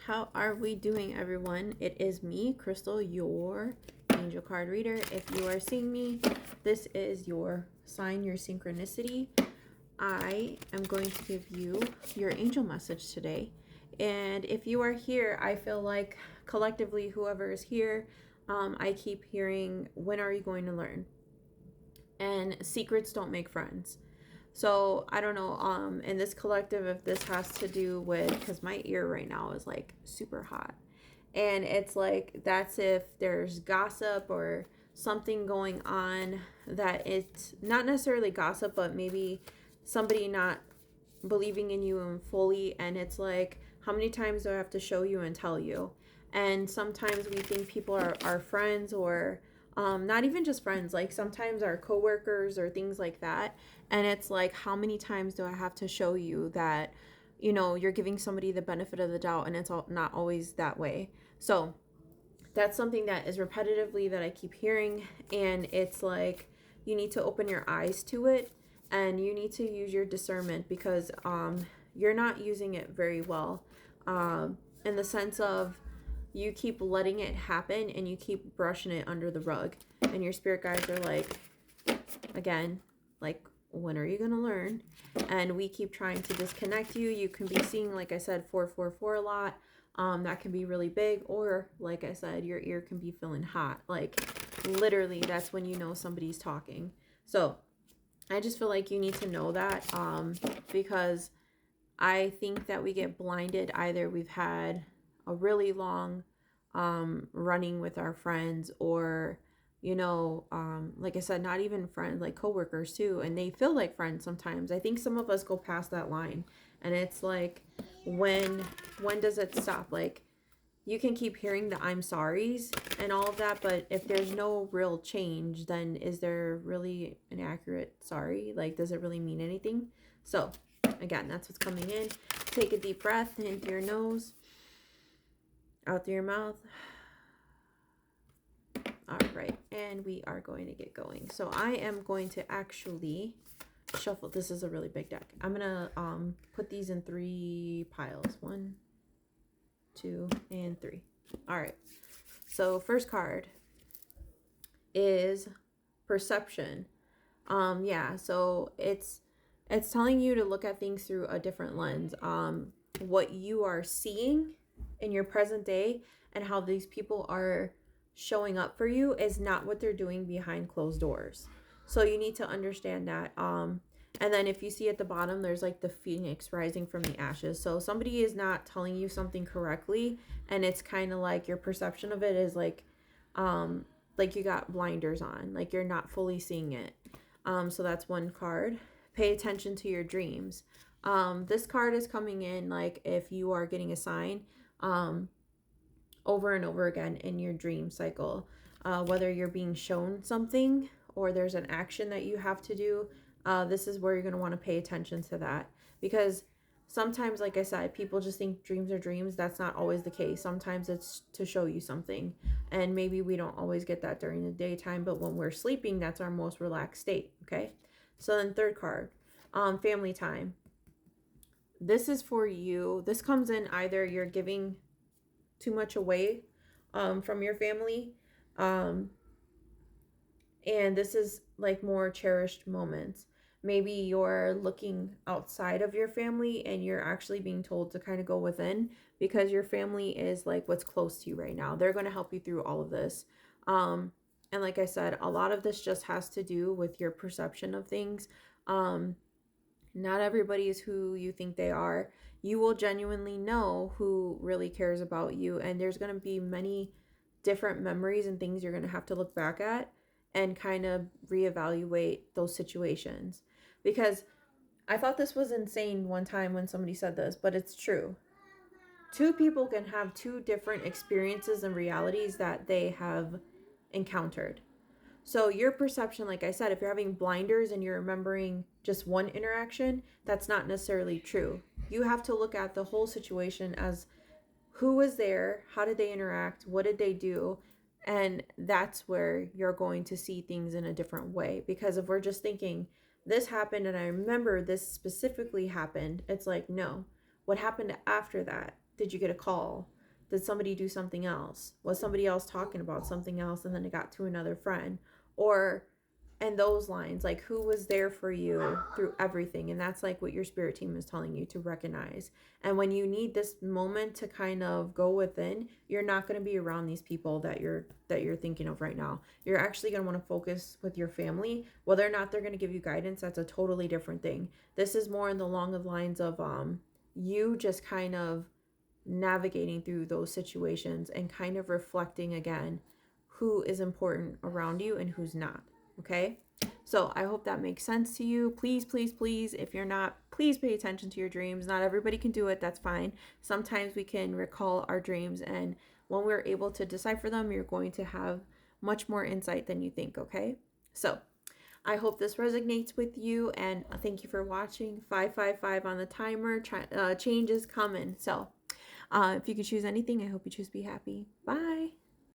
How are we doing, everyone? It is me, Crystal, your angel card reader. If you are seeing me, this is your sign, your synchronicity. I am going to give you your angel message today. And if you are here, I feel like collectively, whoever is here, I keep hearing, when are you going to learn? And secrets don't make friends. So I don't know, in this collective, if this has to do with, because my ear right now is like super hot. And it's like, that's if there's gossip or something going on that it's not necessarily gossip, but maybe somebody not believing in you and fully. And it's like, how many times do I have to show you and tell you? And sometimes we think people are our friends or not even just friends, like sometimes our coworkers or things like that. And it's like, how many times do I have to show you that, you know, you're giving somebody the benefit of the doubt, and it's not always that way. So that's something that is repetitively that I keep hearing. And it's like, you need to open your eyes to it, and you need to use your discernment, because you're not using it very well, in the sense of, you keep letting it happen and you keep brushing it under the rug, and your spirit guides are like, again, like, when are you going to learn? And we keep trying to disconnect you. You can be seeing, like I said, 444 a lot. That can be really big, or like I said, your ear can be feeling hot. Like literally, that's when you know somebody's talking. So I just feel like you need to know that, because I think that we get blinded. Either we've had a really long running with our friends, or, you know, like I said, not even friends, like coworkers too. And they feel like friends sometimes. I think some of us go past that line, and it's like, when does it stop? Like, you can keep hearing the I'm sorries and all of that, but if there's no real change, then is there really an accurate sorry? Like, does it really mean anything? So again, that's what's coming in. Take a deep breath in through your nose, out through your mouth. All right, and we are going to get going. So I am going to actually shuffle. This is a really big deck. I'm gonna put these in 3 piles. 1, 2, and 3. All right. So first card is perception. Yeah. So it's telling you to look at things through a different lens. What you are seeing in your present day and how these people are showing up for you is not what they're doing behind closed doors. So you need to understand that. And then if you see at the bottom, there's like the phoenix rising from the ashes. So somebody is not telling you something correctly, and it's kind of like your perception of it is like you got blinders on, like you're not fully seeing it. So that's one card. Pay attention to your dreams. This card is coming in like if you are getting a sign over and over again in your dream cycle, whether you're being shown something or there's an action that you have to do. This is where you're going to want to pay attention to that, because sometimes, like I said, people just think dreams are dreams. That's not always the case. Sometimes it's to show you something, and maybe we don't always get that during the daytime, but when we're sleeping, that's our most relaxed state. Okay. So then third card, family time. This is for you. This comes in either you're giving too much away from your family, and this is like more cherished moments. Maybe you're looking outside of your family and you're actually being told to kind of go within, because your family is like what's close to you right now. They're going to help you through all of this. And like I said, a lot of this just has to do with your perception of things. Not everybody is who you think they are. You will genuinely know who really cares about you, and there's going to be many different memories and things you're going to have to look back at and kind of reevaluate those situations. Because I thought this was insane one time when somebody said this, but it's true. 2 people can have 2 different experiences and realities that they have encountered. So your perception, like I said, if you're having blinders and you're remembering just one interaction, that's not necessarily true. You have to look at the whole situation as who was there, how did they interact, what did they do, and that's where you're going to see things in a different way. Because if we're just thinking, this happened and I remember this specifically happened, it's like, no. What happened after that? Did you get a call? Did somebody do something else? Was somebody else talking about something else and then it got to another friend? Or, and those lines, like who was there for you through everything? And that's like what your spirit team is telling you to recognize. And when you need this moment to kind of go within, you're not going to be around these people that you're thinking of right now. You're actually going to want to focus with your family. Whether or not they're going to give you guidance, that's a totally different thing. This is more in the long of lines of you just kind of navigating through those situations and kind of reflecting again who is important around you and who's not. Okay, so I hope that makes sense to you. Please, please, please, if you're not, please pay attention to your dreams. Not everybody can do it, that's fine. Sometimes we can recall our dreams, and when we're able to decipher them, you're going to have much more insight than you think. Okay, so I hope this resonates with you, and thank you for watching. 555 on the timer. Change is coming. So if you could choose anything, I hope you choose be happy. Bye.